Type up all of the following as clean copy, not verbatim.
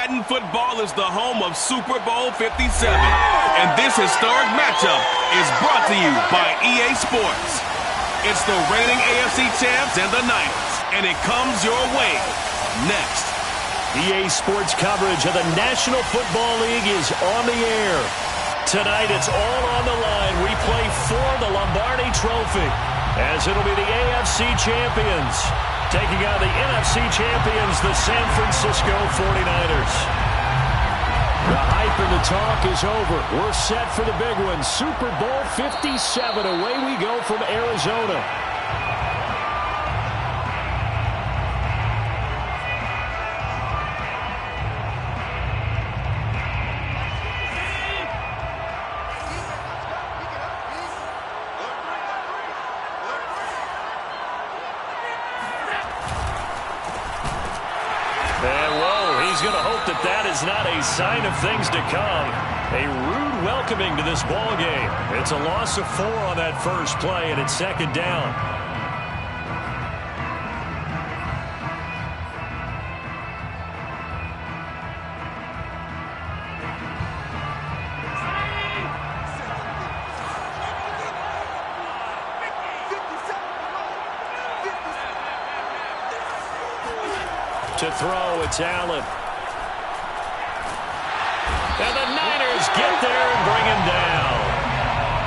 Madden football is the home of Super Bowl 57. And this historic matchup is brought to you by EA Sports. It's the reigning AFC champs and the Niners, and it comes your way next. EA Sports coverage of the National Football League is on the air. Tonight it's all on the line. We play for the Lombardi Trophy, as it'll be the AFC champions taking on the NFC champions, the San Francisco 49ers. The hype and the talk is over. We're set for the big one. Super Bowl 57. Away we go from Arizona. That is not a sign of things to come. A rude welcoming to this ball game. It's a loss of 4 on that first play, and it's second down. To throw, it's Allen. And the Niners get there and bring him down.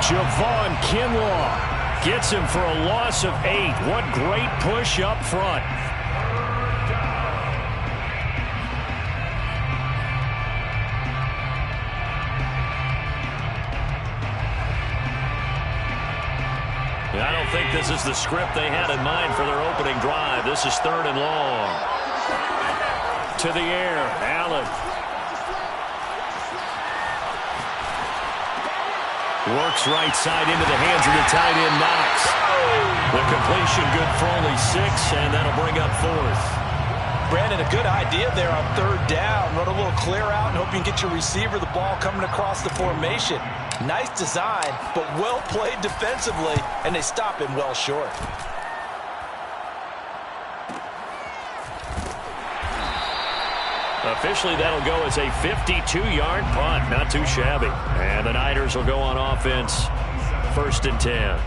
Javon Kinlaw gets him for a loss of 8. What great push up front. I don't think this is the script they had in mind for their opening drive. This is 3rd and long. To the air, Allen. Works right side into the hands of the tight end, Knox. The completion good for only 6, and that'll bring up 4th. Brandon, a good idea there on 3rd down. Run a little clear out and hope you can get your receiver the ball coming across the formation. Nice design, but well played defensively, and they stop him well short. Officially, that'll go as a 52-yard punt. Not too shabby. And the Niners will go on offense. 1st and 10.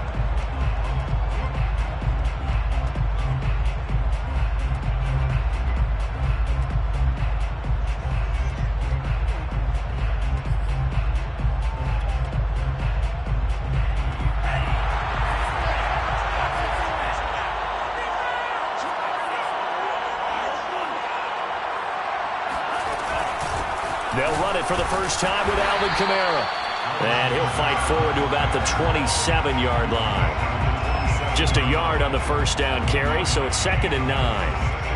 They'll run it for the first time with Alvin Kamara. And he'll fight forward to about the 27-yard line. Just a yard on the first down carry, so it's 2nd and 9.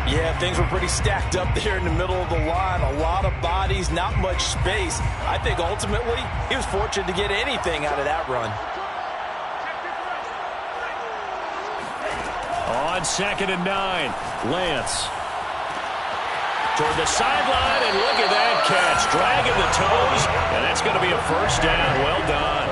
Yeah, things were pretty stacked up there in the middle of the line. A lot of bodies, not much space. I think ultimately he was fortunate to get anything out of that run. On 2nd and 9, Lance. Toward the sideline, and look at that catch. Dragging the toes, and that's going to be a first down. Well done.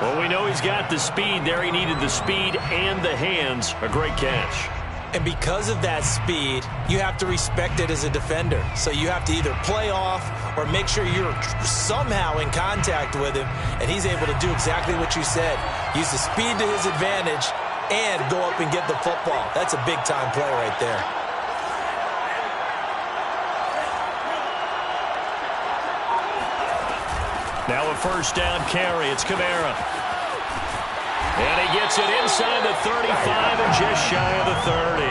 Well, we know he's got the speed there. He needed the speed and the hands. A great catch. And because of that speed, you have to respect it as a defender. So you have to either play off or make sure you're somehow in contact with him, and he's able to do exactly what you said. Use the speed to his advantage and go up and get the football. That's a big-time play right there. Now a first down carry. It's Kamara. And he gets it inside the 35 and just shy of the 30.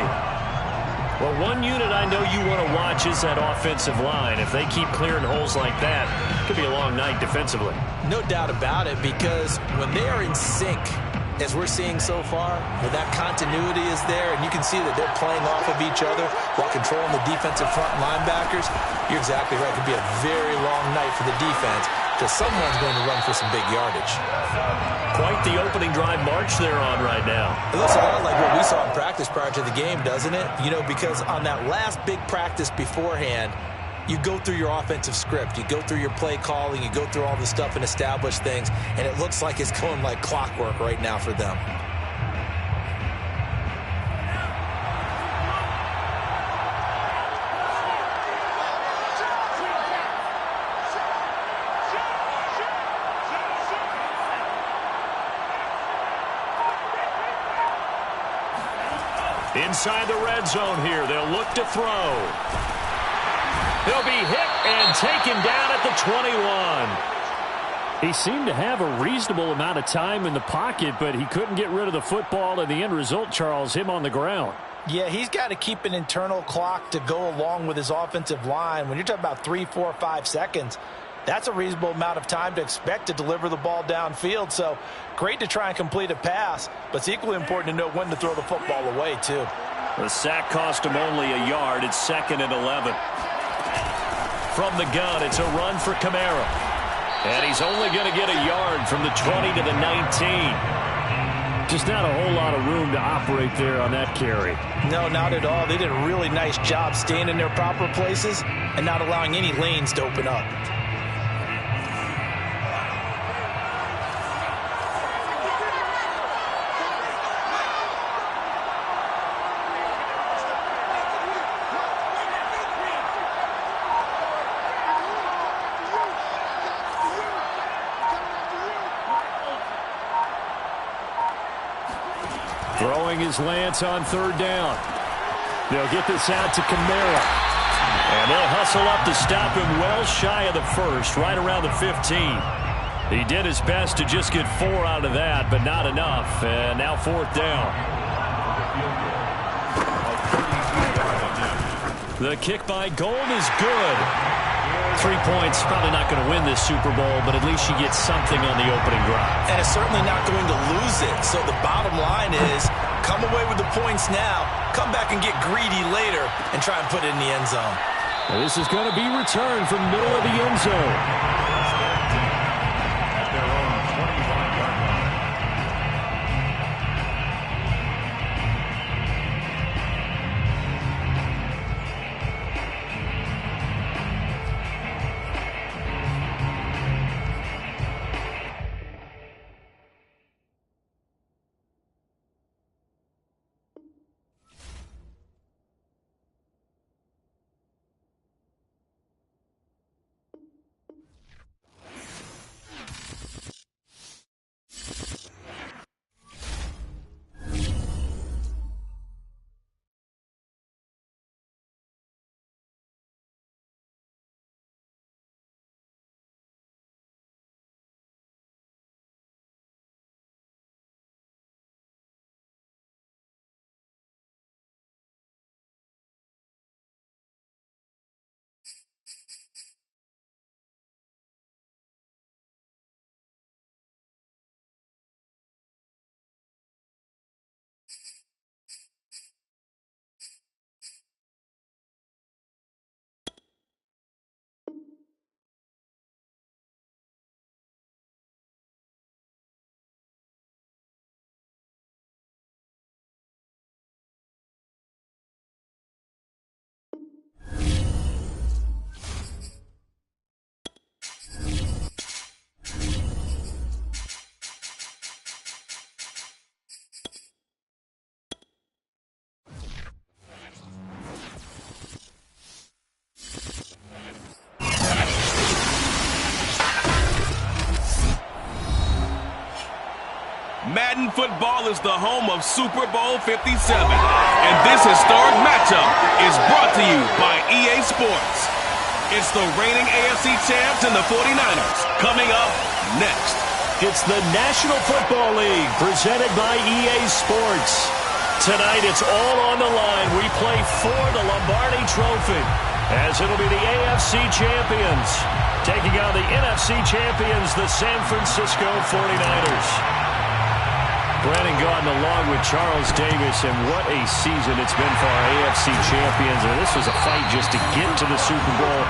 Well, one unit I know you want to watch is that offensive line. If they keep clearing holes like that, it could be a long night defensively. No doubt about it, because when they are in sync, as we're seeing so far, where that continuity is there, and you can see that they're playing off of each other while controlling the defensive front linebackers, you're exactly right. It could be a very long night for the defense, because someone's going to run for some big yardage. Quite the opening drive march they're on right now. It looks a lot like what we saw in practice prior to the game, doesn't it? You know, because on that last big practice beforehand, you go through your offensive script, you go through your play calling, you go through all the stuff and establish things, and it looks like it's going like clockwork right now for them. Inside the red zone here, they'll look to throw. He'll be hit and taken down at the 21. He seemed to have a reasonable amount of time in the pocket, but he couldn't get rid of the football, and the end result, Charles, him on the ground. Yeah, he's got to keep an internal clock to go along with his offensive line. When you're talking about 3, 4, 5 seconds, that's a reasonable amount of time to expect to deliver the ball downfield. So great to try and complete a pass, but it's equally important to know when to throw the football away, too. The sack cost him only a yard. It's 2nd and 11. From the gun, it's a run for Kamara. And he's only going to get a yard from the 20 to the 19. Just not a whole lot of room to operate there on that carry. No, not at all. They did a really nice job staying in their proper places and not allowing any lanes to open up. Throwing his Lance on 3rd down. They'll get this out to Kamara. And they'll hustle up to stop him well shy of the 1st, right around the 15. He did his best to just get 4 out of that, but not enough. And now 4th down. The kick by Gold is good. 3 points, probably not going to win this Super Bowl, but at least you get something on the opening drive. And it's certainly not going to lose it. So the bottom line is, come away with the points now, come back and get greedy later, and try and put it in the end zone. Well, this is going to be returned from the middle of the end zone. Madden football is the home of Super Bowl 57. And this historic matchup is brought to you by EA Sports. It's the reigning AFC champs and the 49ers coming up next. It's the National Football League presented by EA Sports. Tonight it's all on the line. We play for the Lombardi Trophy as it'll be the AFC champions taking on the NFC champions, the San Francisco 49ers. Brandon Gaudin along with Charles Davis, and what a season it's been for our AFC champions. And this was a fight just to get to the Super Bowl.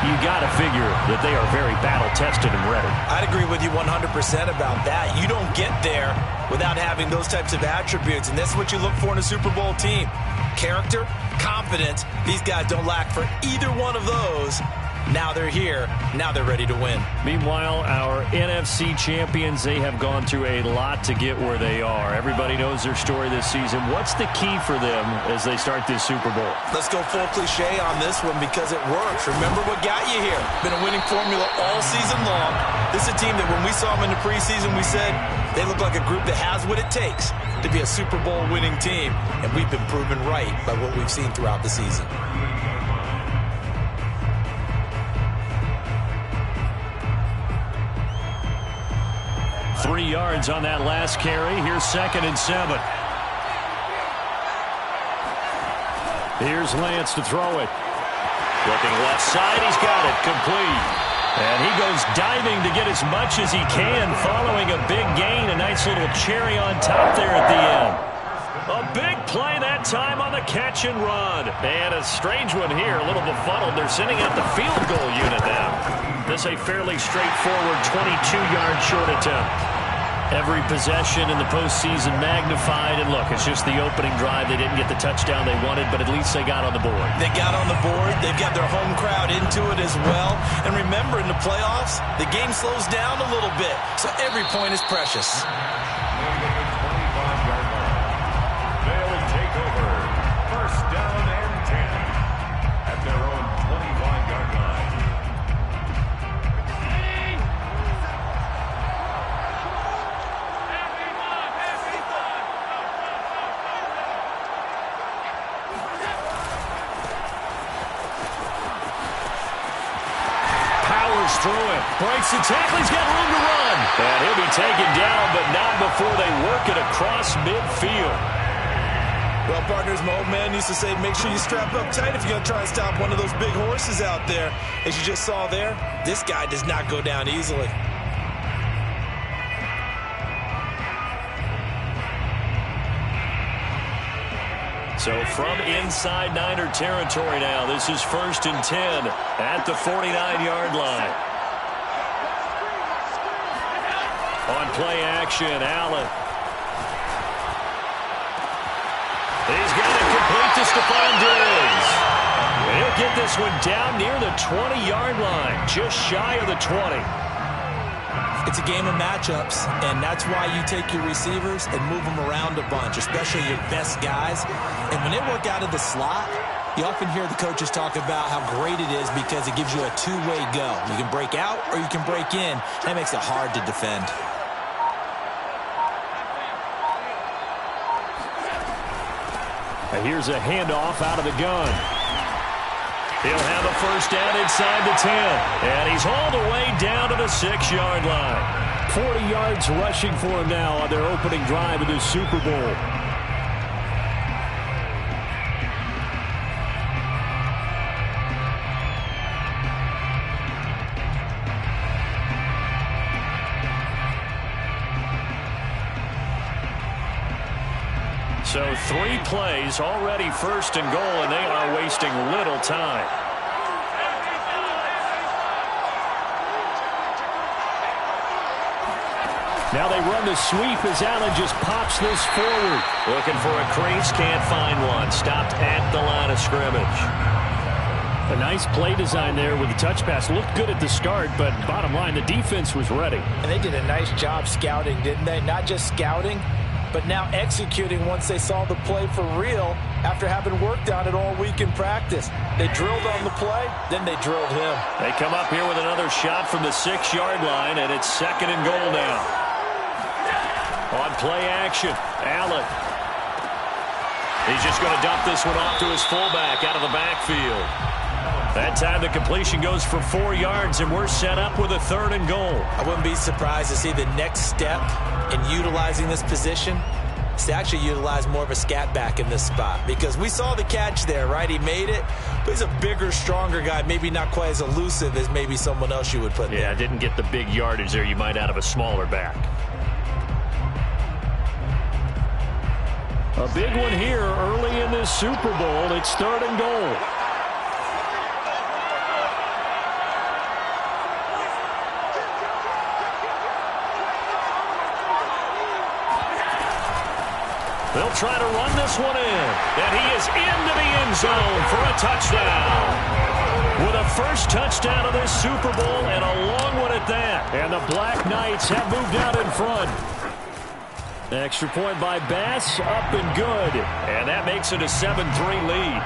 You got to figure that they are very battle-tested and ready. I'd agree with you 100% about that. You don't get there without having those types of attributes, and that's what you look for in a Super Bowl team. Character, confidence, these guys don't lack for either one of those Now they're here. Now they're ready to win. Meanwhile, our NFC champions, they have gone through a lot to get where they are. Everybody knows their story this season. What's the key for them as they start this Super Bowl? Let's go full cliche on this one because it works. Remember what got you here. Been a winning formula all season long. This is a team that when we saw them in the preseason, we said they look like a group that has what it takes to be a Super Bowl winning team. And we've been proven right by what we've seen throughout the season. 3 yards on that last carry. Here's 2nd and 7. Here's Lance to throw it. Looking left side. He's got it. Complete. And he goes diving to get as much as he can following a big gain. A nice little cherry on top there at the end. A big play that time on the catch and run. And a strange one here. A little befuddled. They're sending out the field goal unit now. This a fairly straightforward 22-yard short attempt. Every possession in the postseason magnified. And look, it's just the opening drive. They didn't get the touchdown they wanted, but at least they got on the board. They got on the board. They've got their home crowd into it as well. And remember, in the playoffs, the game slows down a little bit. So every point is precious. They'll take over. 1st down and 10 at their own 25-yard line. Through it. Breaks the tackle. He's got room to run. And he'll be taken down, but not before they work it across midfield. Well, partners, my old man used to say, make sure you strap up tight if you're going to try and stop one of those big horses out there. As you just saw there, this guy does not go down easily. So from inside Niner territory now, this is 1st and 10 at the 49-yard line. On play action, Allen. He's got it complete to Stephon Diggs. He'll get this one down near the 20-yard line, just shy of the 20. It's a game of matchups, and that's why you take your receivers and move them around a bunch, especially your best guys. And when they work out of the slot, you often hear the coaches talk about how great it is because it gives you a two-way go. You can break out or you can break in. That makes it hard to defend. And here's a handoff out of the gun. He'll have a 1st down inside the 10. And he's hauled away down to the 6-yard line. 40 yards rushing for him now on their opening drive of this Super Bowl. So 3 plays, already 1st and goal, and they are wasting little time. Now they run the sweep as Allen just pops this forward. Looking for a crease, can't find one. Stopped at the line of scrimmage. A nice play design there with the touch pass. Looked good at the start, but bottom line, the defense was ready. And they did a nice job scouting, didn't they? Not just scouting, but now executing once they saw the play for real after having worked on it all week in practice. They drilled on the play, then they drilled him. They come up here with another shot from the 6-yard line, and it's 2nd and goal now. On play action, Allen. He's just going to dump this one off to his fullback out of the backfield. That time the completion goes for 4 yards, and we're set up with a 3rd and goal. I wouldn't be surprised to see the next step in utilizing this position is to actually utilize more of a scat back in this spot, because we saw the catch there, right? He made it, but he's a bigger, stronger guy, maybe not quite as elusive as maybe someone else you would put there. Yeah, didn't get the big yardage there you might out of a smaller back. A big one here early in this Super Bowl. It's 3rd and goal. They'll try to run this one in. And he is into the end zone for a touchdown. with a first touchdown of this Super Bowl, and a long one at that. And the Black Knights have moved out in front. Extra point by Bass, up and good. And that makes it a 7-3 lead.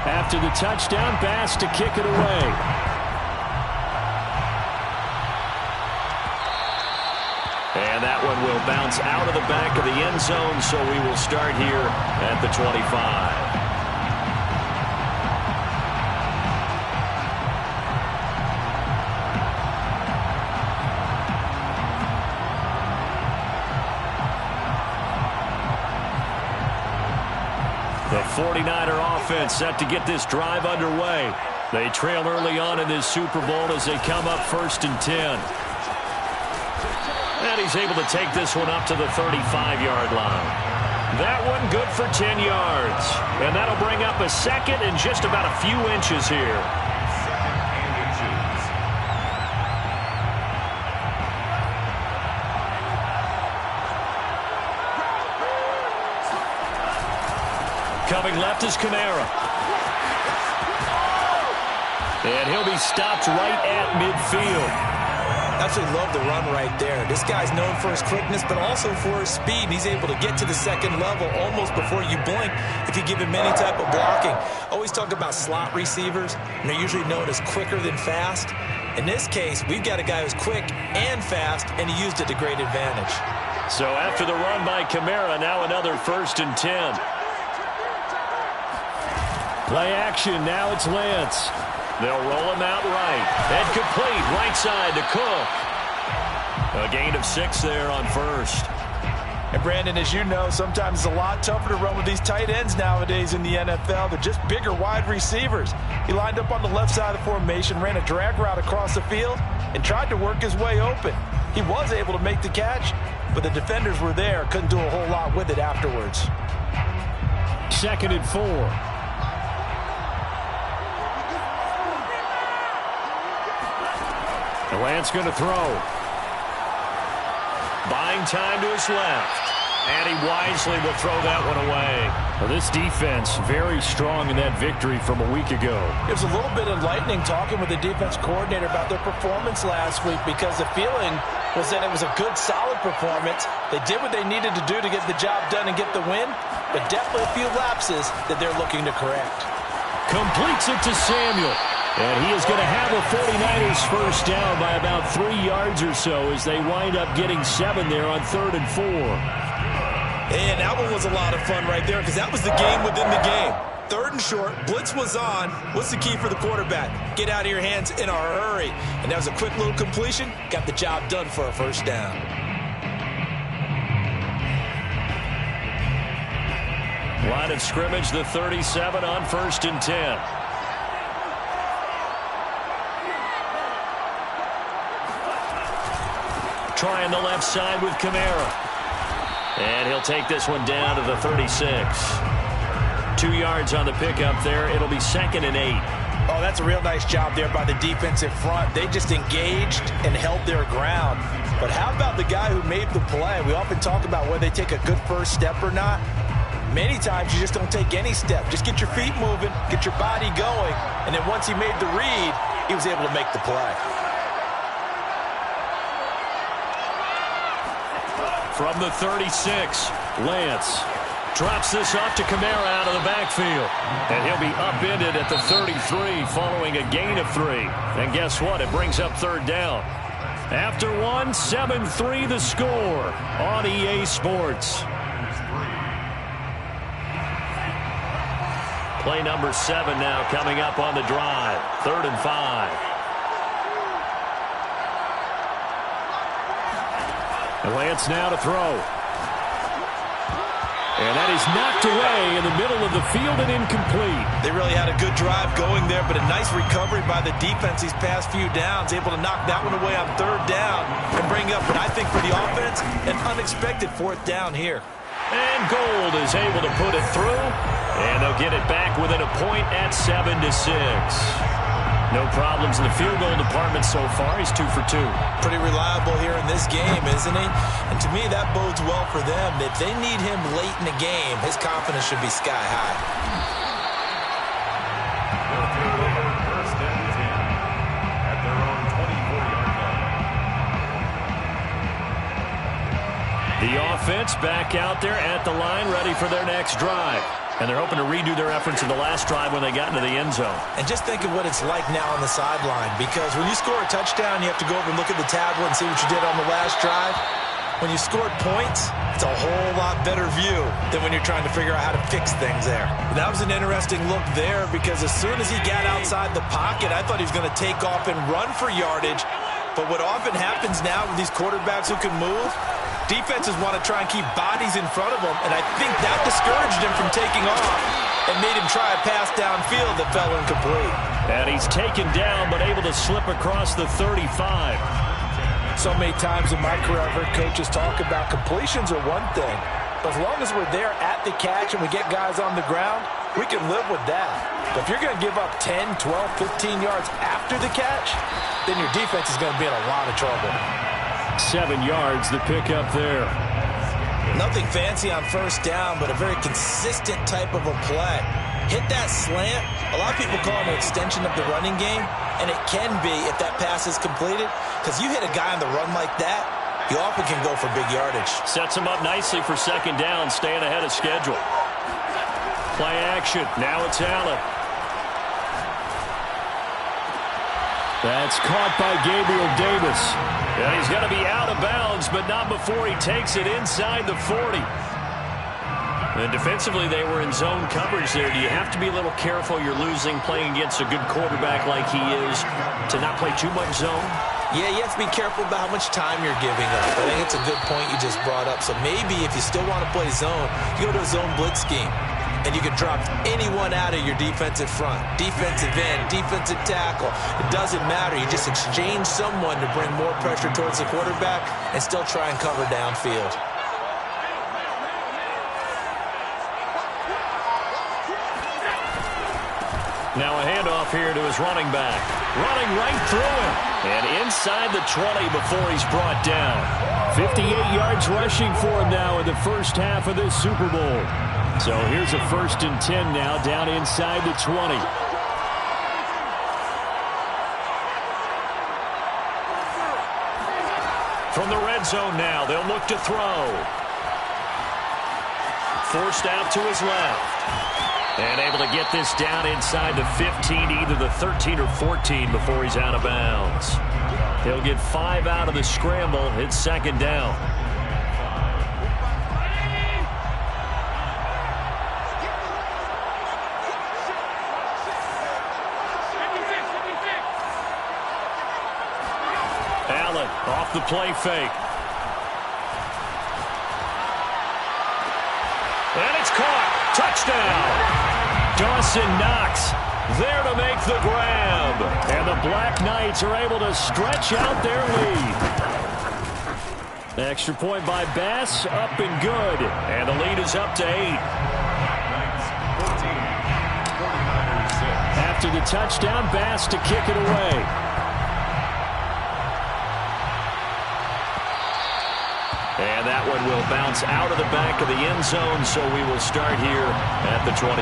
After the touchdown, Bass to kick it away. And that one will bounce out of the back of the end zone, so we will start here at the 25. The 49er offense set to get this drive underway. They trail early on in this Super Bowl as they come up 1st and 10. And he's able to take this one up to the 35-yard line. That one good for 10 yards. And that'll bring up a second and just about a few inches here. Coming left is Kamara. And he'll be stopped right at midfield. Absolutely love the run right there. This guy's known for his quickness, but also for his speed. He's able to get to the second level almost before you blink if you give him any type of blocking. Always talk about slot receivers, and they're usually known as quicker than fast. In this case, we've got a guy who's quick and fast, and he used it to great advantage. So after the run by Kamara, now another 1st and 10. Play action, now it's Lance. They'll roll him out right. And complete, right side to Cook. A gain of 6 there on 1st. And Brandon, as you know, sometimes it's a lot tougher to run with these tight ends nowadays in the NFL. They're just bigger wide receivers. He lined up on the left side of the formation, ran a drag route across the field, and tried to work his way open. He was able to make the catch, but the defenders were there, couldn't do a whole lot with it afterwards. 2nd and 4. Lance going to throw. Buying time to his left. And he wisely will throw that one away. Well, this defense very strong in that victory from a week ago. It was a little bit enlightening talking with the defense coordinator about their performance last week, because the feeling was that it was a good, solid performance. They did what they needed to do to get the job done and get the win, but definitely a few lapses that they're looking to correct. Completes it to Samuel. And he is going to have a 49ers first down by about 3 yards or so as they wind up getting 7 there on 3rd and 4. And that one was a lot of fun right there, because that was the game within the game. 3rd and short, blitz was on. What's the key for the quarterback? Get out of your hands in a hurry. And that was a quick little completion. Got the job done for a first down. Line of scrimmage, the 37 on 1st and 10. Trying the left side with Kamara. And he'll take this one down to the 36. 2 yards on the pickup there. It'll be 2nd and 8. Oh, that's a real nice job there by the defensive front. They just engaged and held their ground. But how about the guy who made the play? We often talk about whether they take a good first step or not. Many times you just don't take any step. Just get your feet moving, get your body going, and then once he made the read, he was able to make the play. From the 36, Lance drops this off to Kamara out of the backfield. And he'll be upended at the 33 following a gain of 3. And guess what? It brings up 3rd down. After 1, 7-3 the score on EA Sports. Play number 7 now coming up on the drive. 3rd and 5. Lance now to throw. And that is knocked away in the middle of the field and incomplete. They really had a good drive going there, but a nice recovery by the defense these past few downs. Able to knock that one away on 3rd down and bring up, I think, for the offense, an unexpected 4th down here. And Gold is able to put it through. And they'll get it back within a point at 7-6. No problems in the field goal department so far. He's 2 for 2. Pretty reliable here in this game, isn't he? And to me, that bodes well for them. If they need him late in the game, his confidence should be sky high. The offense back out there at the line, ready for their next drive. And they're hoping to redo their efforts in the last drive when they got into the end zone. And just think of what it's like now on the sideline, because when you score a touchdown, you have to go over and look at the tablet and see what you did on the last drive. When you scored points, it's a whole lot better view than when you're trying to figure out how to fix things there. That was an interesting look there, because as soon as he got outside the pocket, I thought he was going to take off and run for yardage. But what often happens now with these quarterbacks who can move, defenses want to try and keep bodies in front of them, and I think that discouraged him from taking off and made him try a pass downfield that fell incomplete. And he's taken down, but able to slip across the 35. So many times in my career, I've heard coaches talk about completions are one thing, but as long as we're there at the catch and we get guys on the ground, we can live with that. But if you're going to give up 10, 12, 15 yards after the catch, then your defense is going to be in a lot of trouble. 7 yards to pick up there. Nothing fancy on first down, but a very consistent type of a play. Hit that slant. A lot of people call it an extension of the running game, and it can be if that pass is completed, because you hit a guy on the run like that, you often can go for big yardage. Sets him up nicely for second down, staying ahead of schedule. Play action. Now it's Allen. That's caught by Gabriel Davis. And he's going to be out of bounds, but not before he takes it inside the 40. And defensively, they were in zone coverage there. Do you have to be a little careful? You're losing playing against a good quarterback like he is to not play too much zone? Yeah, you have to be careful about how much time you're giving up. I think it's a good point you just brought up. So maybe if you still want to play zone, you go to a zone blitz scheme. And you can drop anyone out of your defensive front. Defensive end, defensive tackle. It doesn't matter. You just exchange someone to bring more pressure towards the quarterback and still try and cover downfield. Now a handoff here to his running back. Running right through him. And inside the 20 before he's brought down. 58 yards rushing for him now in the first half of this Super Bowl. So here's a 1st and 10 now, down inside the 20. From the red zone now, they'll look to throw. Forced out to his left. And able to get this down inside the 15, either the 13 or 14 before he's out of bounds. He'll get 5 out of the scramble. It's second down. Allen off the play fake. And it's caught. Touchdown. Dawson Knox there to make the grab. And the Black Knights are able to stretch out their lead. Extra point by Bass, up and good. And the lead is up to 8. After the touchdown, Bass to kick it away. And that one will bounce out of the back of the end zone, so we will start here at the 25.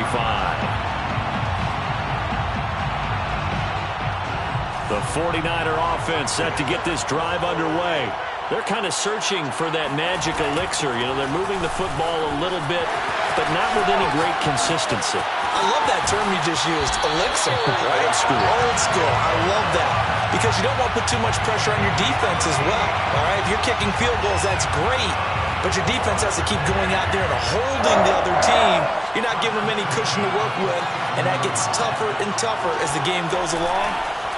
The 49er offense set to get this drive underway. They're kind of searching for that magic elixir. You know, they're moving the football a little bit, but not with any great consistency. I love that term you just used, elixir. Right? Old school. Old school. I love that. Because you don't want to put too much pressure on your defense as well. All right, if you're kicking field goals, that's great. But your defense has to keep going out there and holding the other team. You're not giving them any cushion to work with, and that gets tougher and tougher as the game goes along.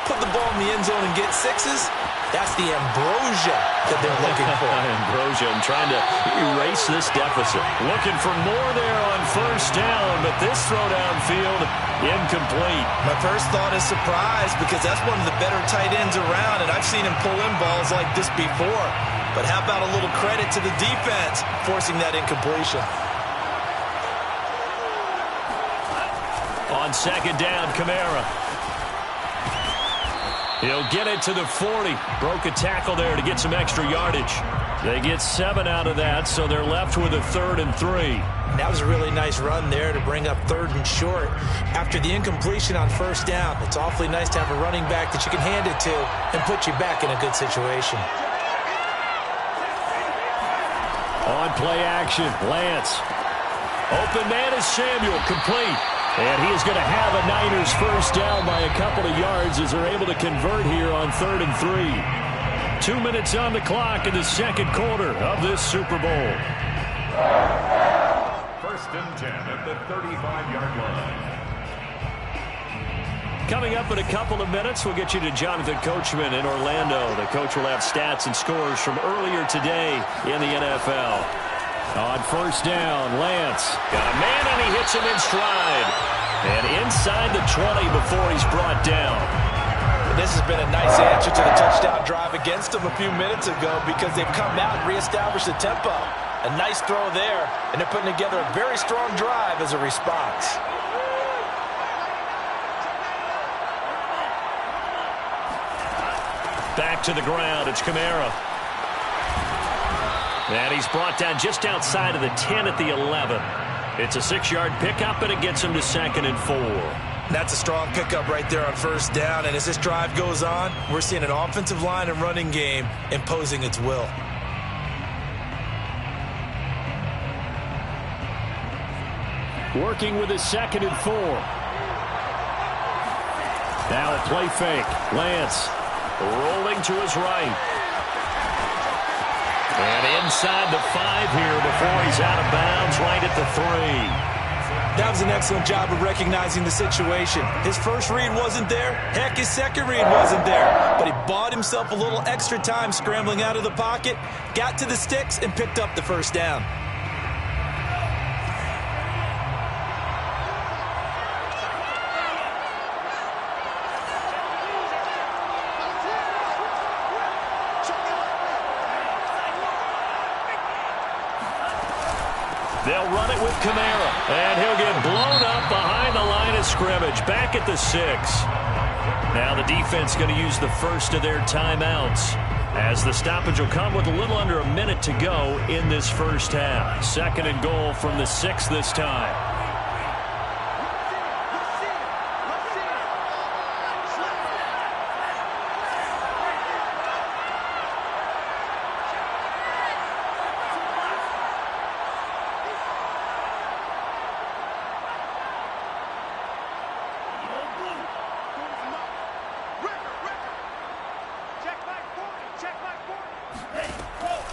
Put the ball in the end zone and get 6s. That's the ambrosia that they're looking for. Ambrosia and trying to erase this deficit. Looking for more there on first down, but this throw downfield incomplete. My first thought is surprise, because that's one of the better tight ends around, and I've seen him pull in balls like this before. But how about a little credit to the defense forcing that incompletion? On second down, Kamara. He'll get it to the 40. Broke a tackle there to get some extra yardage. They get 7 out of that, so they're left with a 3rd and 3. That was a really nice run there to bring up 3rd and short. After the incompletion on first down, it's awfully nice to have a running back that you can hand it to and put you back in a good situation. On play action, Lance. Open man is Samuel, complete. And he is going to have a Niners first down by a couple of yards as they're able to convert here on 3rd and 3. 2 minutes on the clock in the second quarter of this Super Bowl. First and 10 at the 35-yard line. Coming up in a couple of minutes, we'll get you to Jonathan Coachman in Orlando. The coach will have stats and scores from earlier today in the NFL. On first down, Lance got a man and he hits him in stride. And inside the 20 before he's brought down. This has been a nice answer to the touchdown drive against them a few minutes ago because they've come out and reestablished the tempo. A nice throw there, and they're putting together a very strong drive as a response. Back to the ground, it's Kamara. And he's brought down just outside of the 10 at the 11. It's a 6-yard pickup, and it gets him to 2nd and 4. That's a strong pickup right there on first down, and as this drive goes on, we're seeing an offensive line and running game imposing its will. Working with his 2nd and 4. Now a play fake. Lance rolling to his right. And inside the 5 here before he's out of bounds right at the 3. That was an excellent job of recognizing the situation. His first read wasn't there. Heck, his second read wasn't there. But he bought himself a little extra time scrambling out of the pocket, got to the sticks, and picked up the first down. They'll run it with Kamara, and he'll get blown up behind the line of scrimmage, back at the 6. Now the defense going to use the first of their timeouts, as the stoppage will come with a little under a minute to go in this first half. 2nd and goal from the 6 this time.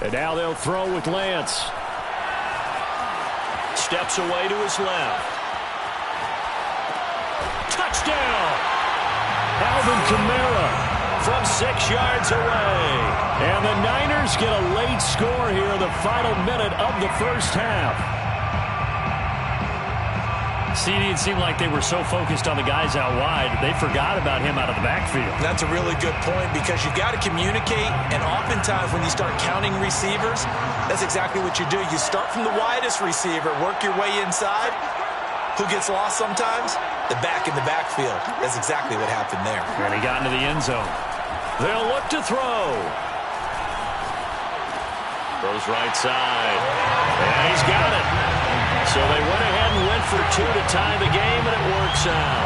And now they'll throw with Lance. Steps away to his left. Touchdown! Alvin Kamara from 6 yards away. And the Niners get a late score here in the final minute of the first half. It seemed like they were so focused on the guys out wide, they forgot about him out of the backfield. That's a really good point because you've got to communicate, and oftentimes when you start counting receivers, that's exactly what you do. You start from the widest receiver, work your way inside. Who gets lost sometimes? The back in the backfield. That's exactly what happened there. And he got into the end zone. They'll look to throw. Throws right side. And he's got it. So they went ahead and went for 2 to tie the game, and it works out.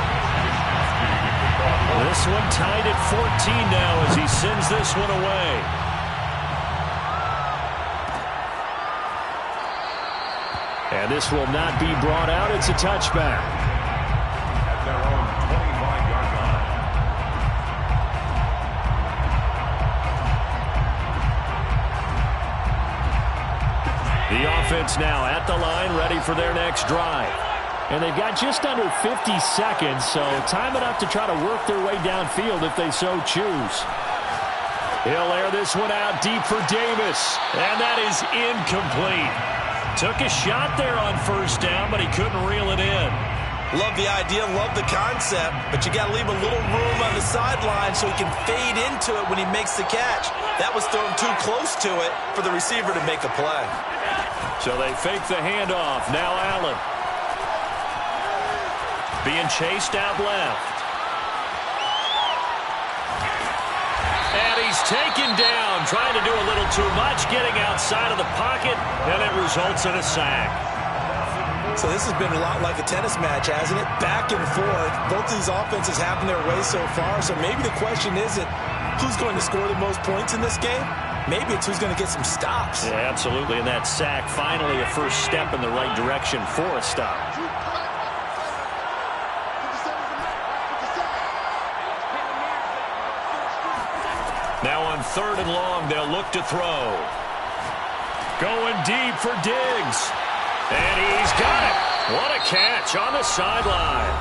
This one tied at 14 now as he sends this one away. And this will not be brought out. It's a touchback. At their own 25-yard line. The offense now at the line, ready for their next drive. And they've got just under 50 seconds, so time enough to try to work their way downfield if they so choose. He'll air this one out deep for Davis, and that is incomplete. Took a shot there on first down, but he couldn't reel it in. Love the idea, love the concept, but you got to leave a little room on the sideline so he can fade into it when he makes the catch. That was thrown too close to it for the receiver to make a play. So they fake the handoff. Now Allen. Being chased out left. And he's taken down, trying to do a little too much, getting outside of the pocket, and it results in a sack. So this has been a lot like a tennis match, hasn't it? Back and forth. Both these offenses having their way so far. So maybe the question isn't who's going to score the most points in this game. Maybe it's who's going to get some stops. Yeah, absolutely. And that sack, finally a first step in the right direction for a stop. Now on 3rd and long, they'll look to throw. Going deep for Diggs. And he's got it. What a catch on the sideline.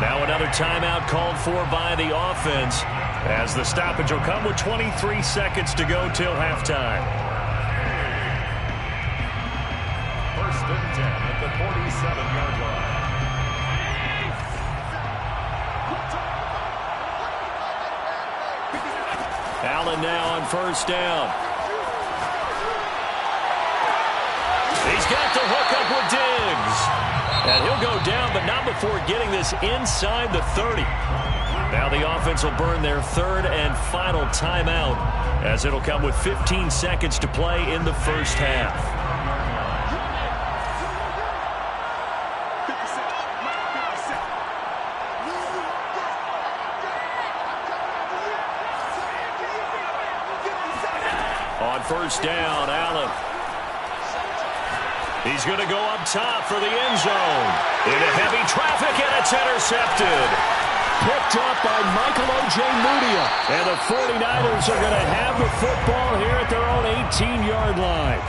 Now another timeout called for by the offense, as the stoppage will come with 23 seconds to go till halftime. 1st and 10 at the 47-yard line. Allen now on 1st down. He's got the hook up with Diggs. And he'll go down, but not before getting this inside the 30. Now the offense will burn their 3rd and final timeout, as it'll come with 15 seconds to play in the first half. On 1st down, Allen. He's going to go up top for the end zone. Into heavy traffic, and it's intercepted. Picked up by Michael O.J. Mudia. And the 49ers are going to have the football here at their own 18-yard line.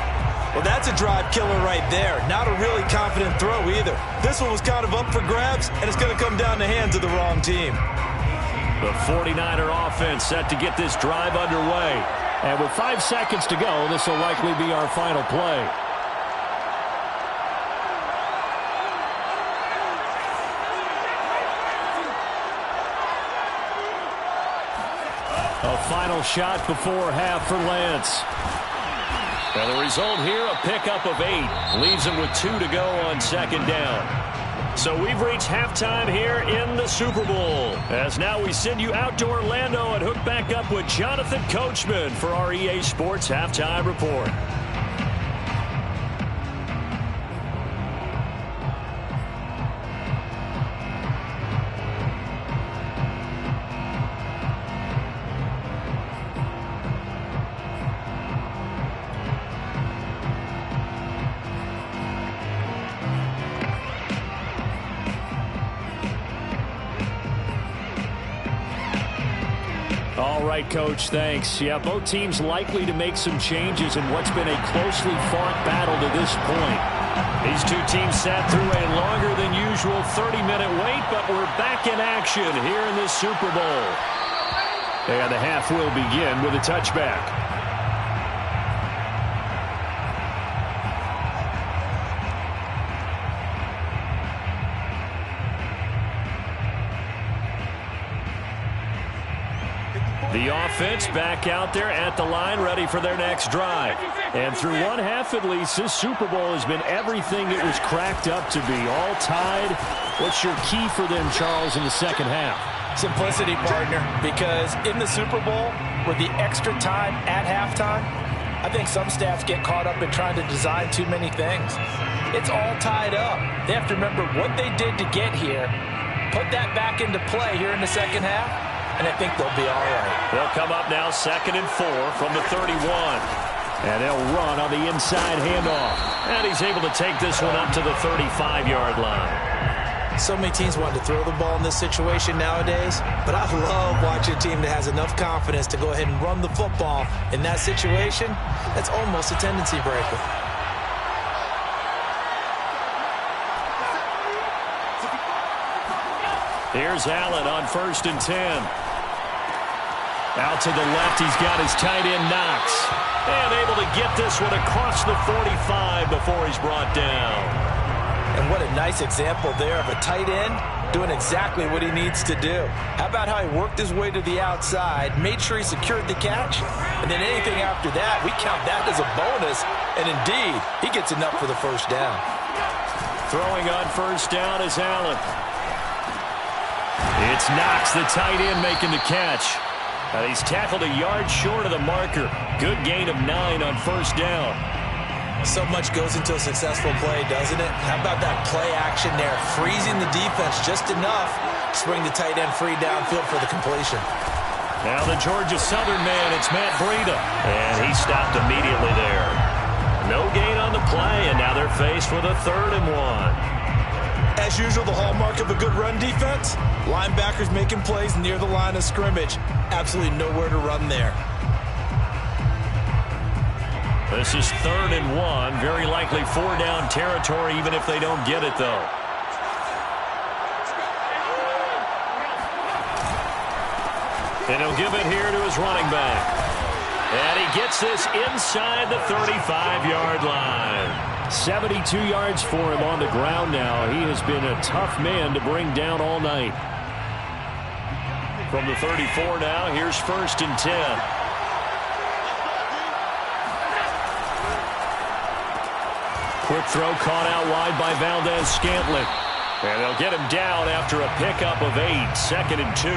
Well, that's a drive killer right there. Not a really confident throw either. This one was kind of up for grabs, and it's going to come down the hands of the wrong team. The 49er offense set to get this drive underway. And with 5 seconds to go, this will likely be our final play. A final shot before half for Lance. And the result here, a pickup of 8. Leaves him with 2 to go on 2nd down. So we've reached halftime here in the Super Bowl. As now we send you out to Orlando and hook back up with Jonathan Coachman for our EA Sports Halftime Report. All right, Coach, thanks. Yeah, both teams likely to make some changes in what's been a closely fought battle to this point. These two teams sat through a longer than usual 30-minute wait, but we're back in action here in this Super Bowl. And the half will begin with a touchback. The offense back out there at the line, ready for their next drive. And through one half at least, this Super Bowl has been everything it was cracked up to be. All tied. What's your key for them, Charles, in the second half? Simplicity, partner, because in the Super Bowl, with the extra time at halftime, I think some staffs get caught up in trying to design too many things. It's all tied up. They have to remember what they did to get here, put that back into play here in the second half, and I think they'll be all right. They'll come up now 2nd and 4 from the 31. And they'll run on the inside handoff. And he's able to take this one up to the 35-yard line. So many teams want to throw the ball in this situation nowadays, but I love watching a team that has enough confidence to go ahead and run the football in that situation. That's almost a tendency breaker. Here's Allen on 1st and 10. Out to the left, he's got his tight end Knox. And able to get this one across the 45 before he's brought down. And what a nice example there of a tight end doing exactly what he needs to do. How about how he worked his way to the outside, made sure he secured the catch, and then anything after that, we count that as a bonus. And indeed, he gets enough for the first down. Throwing on 1st down is Allen. It's Knox, the tight end, making the catch. And he's tackled a yard short of the marker. Good gain of 9 on 1st down. So much goes into a successful play, doesn't it? How about that play action there? Freezing the defense just enough to bring the tight end free downfield for the completion. Now the Georgia Southern man, it's Matt Breida. And he stopped immediately there. No gain on the play, and now they're faced with a 3rd and 1. As usual, the hallmark of a good run defense, linebackers making plays near the line of scrimmage. Absolutely nowhere to run there. This is 3rd and 1. Very likely 4-down territory, even if they don't get it, though. And he'll give it here to his running back. And he gets this inside the 35-yard line. 72 yards for him on the ground now. He has been a tough man to bring down all night. From the 34 now, here's 1st and 10. Quick throw caught out wide by Valdez-Scantling. And they'll get him down after a pickup of 8. 2nd and 2.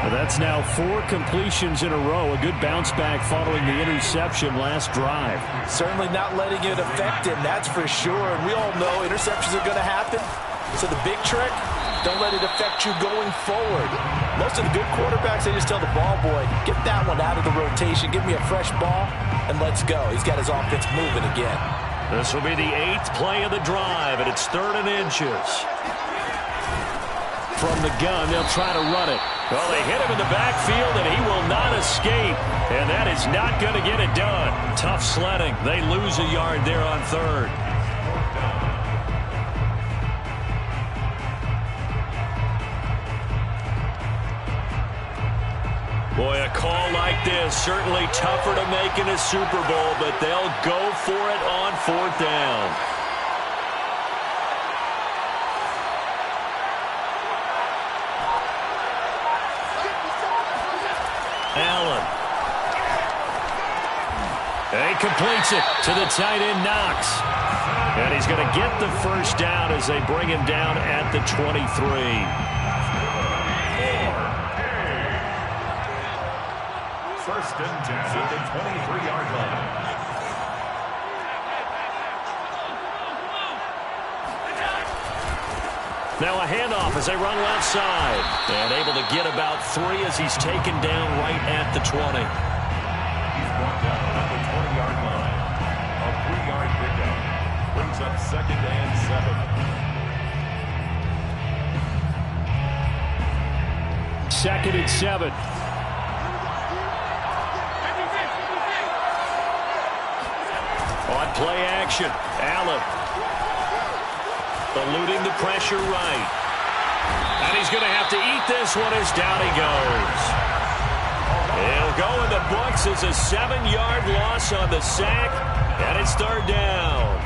Well, that's now 4 completions in a row. A good bounce back following the interception last drive. Certainly not letting it affect him, that's for sure. And we all know interceptions are going to happen. So the big trick, don't let it affect you going forward. Most of the good quarterbacks, they just tell the ball boy, get that one out of the rotation, give me a fresh ball, and let's go. He's got his offense moving again. This will be the 8th play of the drive, and it's 3rd and inches. From the gun, they'll try to run it. Well, they hit him in the backfield, and he will not escape. And that is not going to get it done. Tough sledding. They lose a yard there on 3rd. Boy, a call like this, certainly tougher to make in a Super Bowl, but they'll go for it on 4th down. Allen. And he completes it to the tight end, Knox. And he's going to get the 1st down as they bring him down at the 23. First and 10 at the 23-yard line. Now a handoff as they run left side. And able to get about 3 as he's taken down right at the 20. He's brought down at the 20-yard line. A 3-yard pickup brings up 2nd and 7. 2nd and 7. On play action, Allen. Eluding the pressure right. And he's going to have to eat this one as down he goes. He'll go in the books as a 7-yard loss on the sack. And it's 3rd down.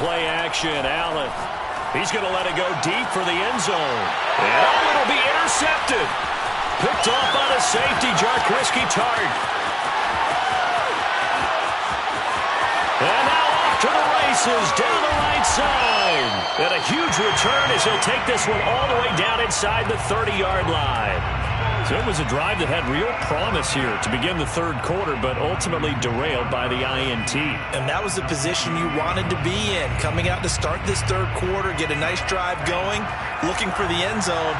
Play action, Allen. He's going to let it go deep for the end zone. And it'll be intercepted. Picked off by the safety, Jarkowski Tart. And now off to the races, down the right side. And a huge return as he'll take this one all the way down inside the 30-yard line. So it was a drive that had real promise here to begin the 3rd quarter, but ultimately derailed by the INT. And that was the position you wanted to be in. Coming out to start this 3rd quarter, get a nice drive going, looking for the end zone.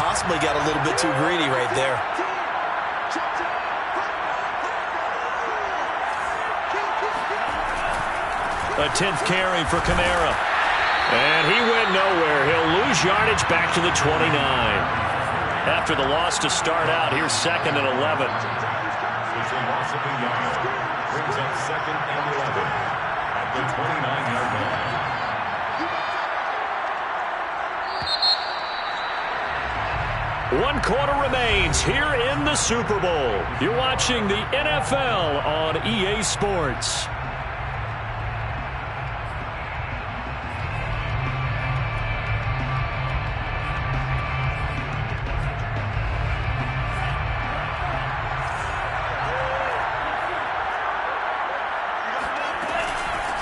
Possibly got a little bit too greedy right there. A 10th carry for Kamara. And he went nowhere. He'll lose yardage back to the 29. After the loss to start out, here's 2nd and 11. It's a loss of a yard. Brings up 2nd and 11 at the 29-yard line. 1 quarter remains here in the Super Bowl. You're watching the NFL on EA Sports.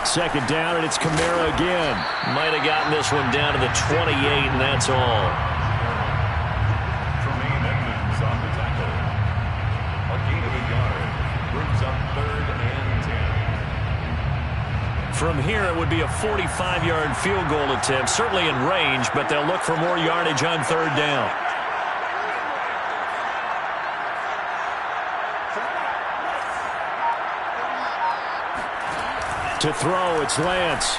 Second down, and it's Kamara again. Might have gotten this one down to the 28, and that's all. Tremaine Edmonds From here, it would be a 45-yard field goal attempt, certainly in range, but they'll look for more yardage on third down. To throw, it's Lance.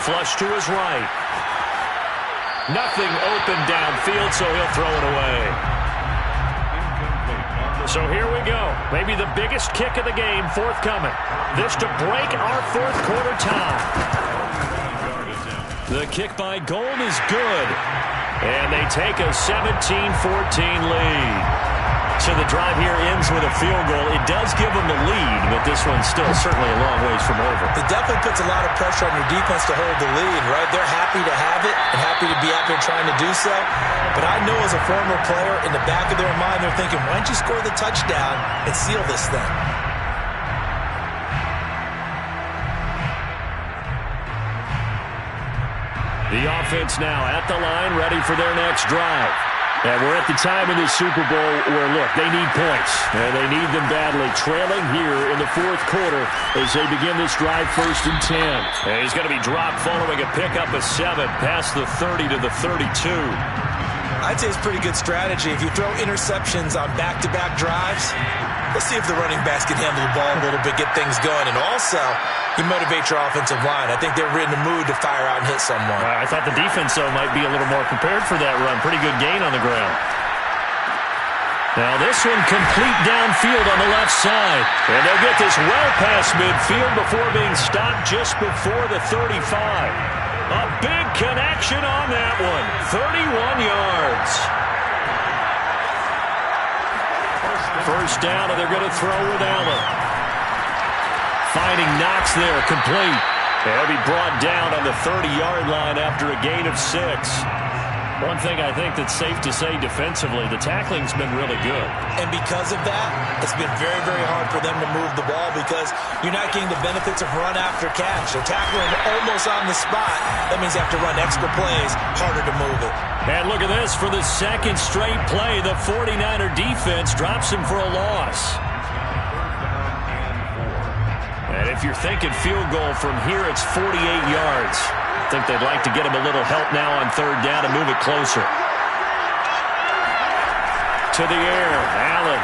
Flush to his right. Nothing open downfield, so he'll throw it away. So here we go. Maybe the biggest kick of the game forthcoming. This to break our fourth quarter tie. The kick by Gold is good. And they take a 17-14 lead. So the drive here ends with a field goal. It does give them the lead, but this one's still certainly a long ways from over. It definitely puts a lot of pressure on your defense to hold the lead, right? They're happy to have it and happy to be out there trying to do so. But I know as a former player, in the back of their mind, they're thinking, why don't you score the touchdown and seal this thing? The offense now at the line, ready for their next drive. And we're at the time in the Super Bowl where, look, they need points. And they need them badly. Trailing here in the fourth quarter as they begin this drive, 1st and 10. And he's going to be dropped following a pickup of 7 past the 30 to the 32. I'd say it's pretty good strategy. If you throw interceptions on back-to-back drives, let's see if the running backs can handle the ball a little bit, get things going. And also, you motivate your offensive line. I think they're in the mood to fire out and hit someone. I thought the defense, though, might be a little more prepared for that run. Pretty good gain on the ground. Now this one complete downfield on the left side. And they'll get this well past midfield before being stopped just before the 35. A big connection on that one. 31 yards. First down, and they're going to throw with Allen. Finding Knox there, complete. They'll be brought down on the 30-yard line after a gain of 6. One thing I think that's safe to say defensively, the tackling's been really good. And because of that, it's been very, very hard for them to move the ball because you're not getting the benefits of run after catch. They're tackling almost on the spot. That means you have to run extra plays, harder to move it. And look at this. For the second straight play, the 49er defense drops him for a loss. And if you're thinking field goal from here, it's 48 yards. I think they'd like to get him a little help now on third down and move it closer. To the air, Allen.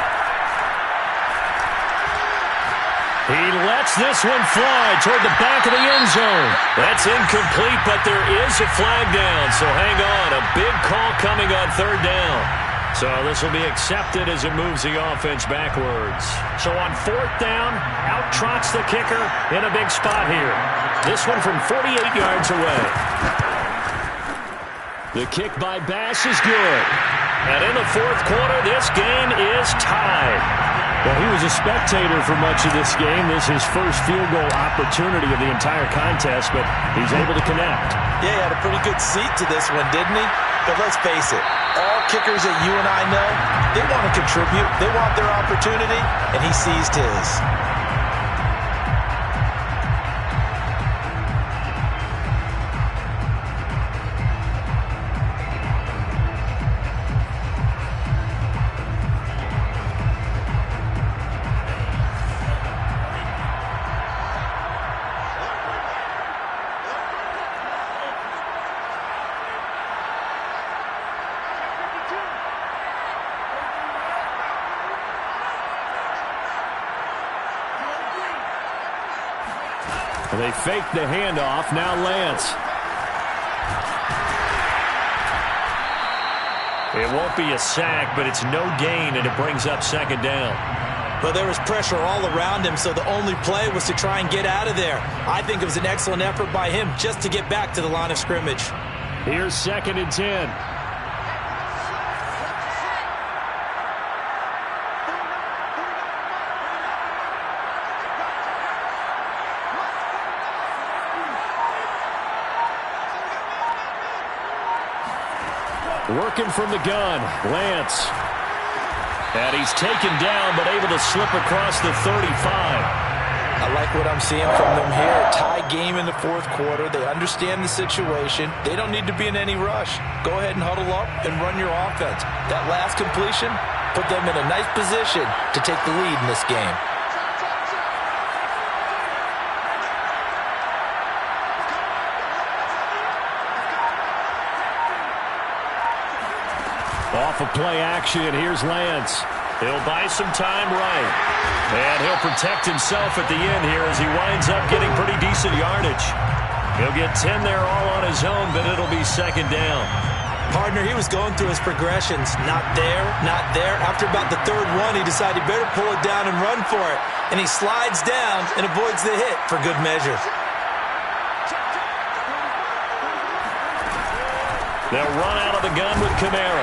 He lets this one fly toward the back of the end zone. That's incomplete, but there is a flag down, so hang on. A big call coming on third down. So this will be accepted as it moves the offense backwards. So on fourth down, out trots the kicker in a big spot here. This one from 48 yards away. The kick by Bass is good. And in the fourth quarter, this game is tied. Well, he was a spectator for much of this game. This is his first field goal opportunity of the entire contest, but he's able to connect. Yeah, he had a pretty good seat to this one, didn't he? But let's face it, all kickers that you and I know, they want to contribute. They want their opportunity, and he seized his. They fake the handoff. Now Lance. It won't be a sack, but it's no gain, and it brings up second down. But there was pressure all around him, so the only play was to try and get out of there. I think it was an excellent effort by him just to get back to the line of scrimmage. Here's 2nd and 10. Working from the gun, Lance. And he's taken down, but able to slip across the 35. I like what I'm seeing from them here. Tie game in the fourth quarter. They understand the situation. They don't need to be in any rush. Go ahead and huddle up and run your offense. That last completion put them in a nice position to take the lead in this game. off of play action. Here's Lance. He'll buy some time right. And he'll protect himself at the end here as he winds up getting pretty decent yardage. He'll get 10 there all on his own, but it'll be second down. Partner, he was going through his progressions. Not there, not there. After about the third one, he decided he better pull it down and run for it. And he slides down and avoids the hit for good measure. They'll run out of the gun with Kamara.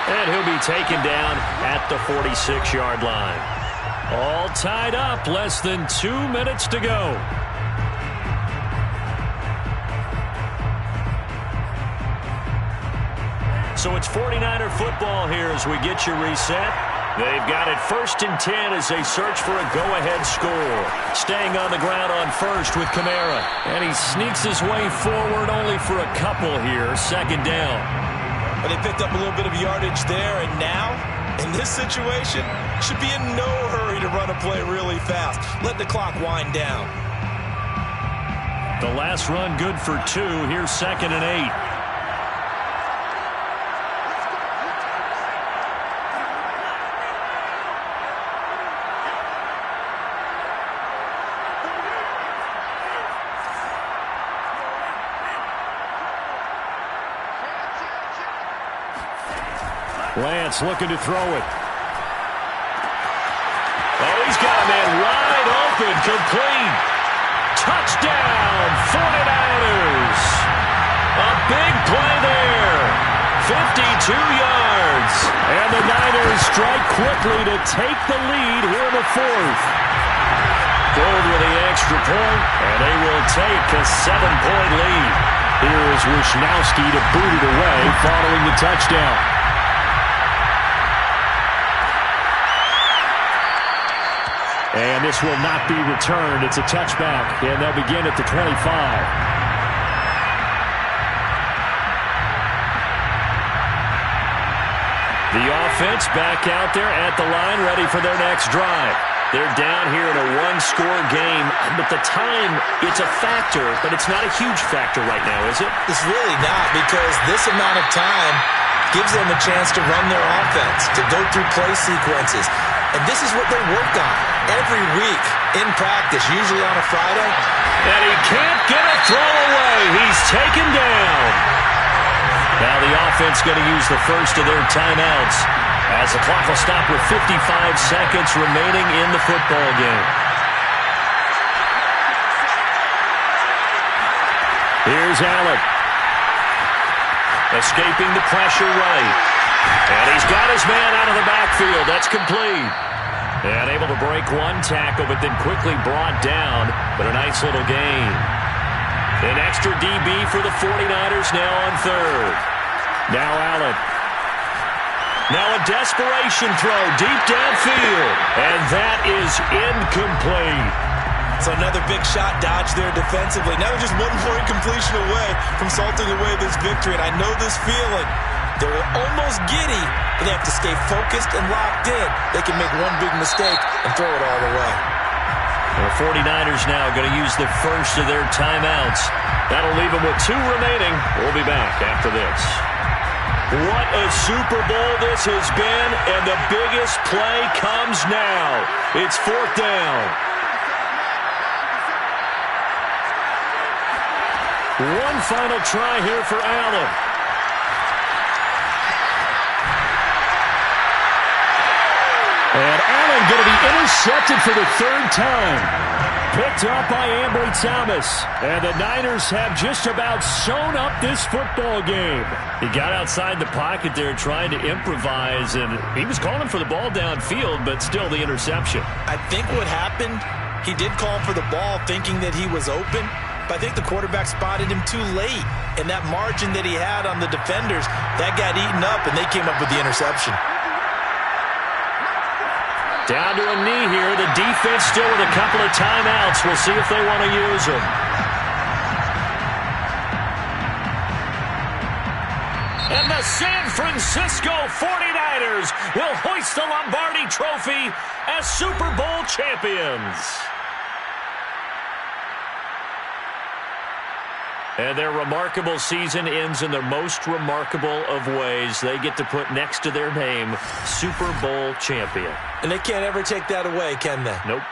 And he'll be taken down at the 46-yard line. All tied up, less than 2 minutes to go. So it's 49er football here as we get you reset. They've got it 1st and 10 as they search for a go-ahead score. Staying on the ground on first with Kamara. And he sneaks his way forward only for a couple here. Second down. But they picked up a little bit of yardage there, and now, in this situation, should be in no hurry to run a play really fast. Let the clock wind down. The last run good for 2. Here's 2nd and 8. Lance looking to throw it. Oh, he's got a man wide open, complete. Touchdown, 49ers. A big play there. 52 yards. And the Niners strike quickly to take the lead here in the 4th. Gold with the extra point, and they will take a 7-point lead. Here is Wishnowski to boot it away following the touchdown. And this will not be returned. It's a touchback, and they'll begin at the 25. The offense back out there at the line, ready for their next drive. They're down here in a one-score game, but the time, it's a factor, but it's not a huge factor right now, is it? It's really not, because this amount of time gives them a chance to run their offense, to go through play sequences. And this is what they work on every week in practice, usually on a Friday. And he can't get a throw away. He's taken down. Now the offense going to use the first of their timeouts as the clock will stop with 55 seconds remaining in the football game. Here's Allen. Escaping the pressure right. And he's got his man out of the backfield. That's complete. And able to break one tackle, but then quickly brought down. But a nice little gain. An extra DB for the 49ers now on third. Now Allen. Now a desperation throw deep downfield. And that is incomplete. So another big shot dodge there defensively. Now they're just one more incompletion away from salting away this victory. And I know this feeling. They're almost giddy, but they have to stay focused and locked in. They can make one big mistake and throw it all away. The 49ers now going to use the first of their timeouts. That'll leave them with 2 remaining. We'll be back after this. What a Super Bowl this has been, and the biggest play comes now. It's 4th down. One final try here for Allen. And Allen going to be intercepted for the 3rd time. Picked up by Ambry Thomas. And the Niners have just about sewn up this football game. He got outside the pocket there trying to improvise, and he was calling for the ball downfield, but still the interception. I think what happened, he did call for the ball thinking that he was open, but I think the quarterback spotted him too late. And that margin that he had on the defenders, that got eaten up, and they came up with the interception. Down to a knee here. The defense still with a couple of timeouts. We'll see if they want to use them. And the San Francisco 49ers will hoist the Lombardi Trophy as Super Bowl champions. And their remarkable season ends in their most remarkable of ways. They get to put next to their name, Super Bowl champion. And they can't ever take that away, can they? Nope.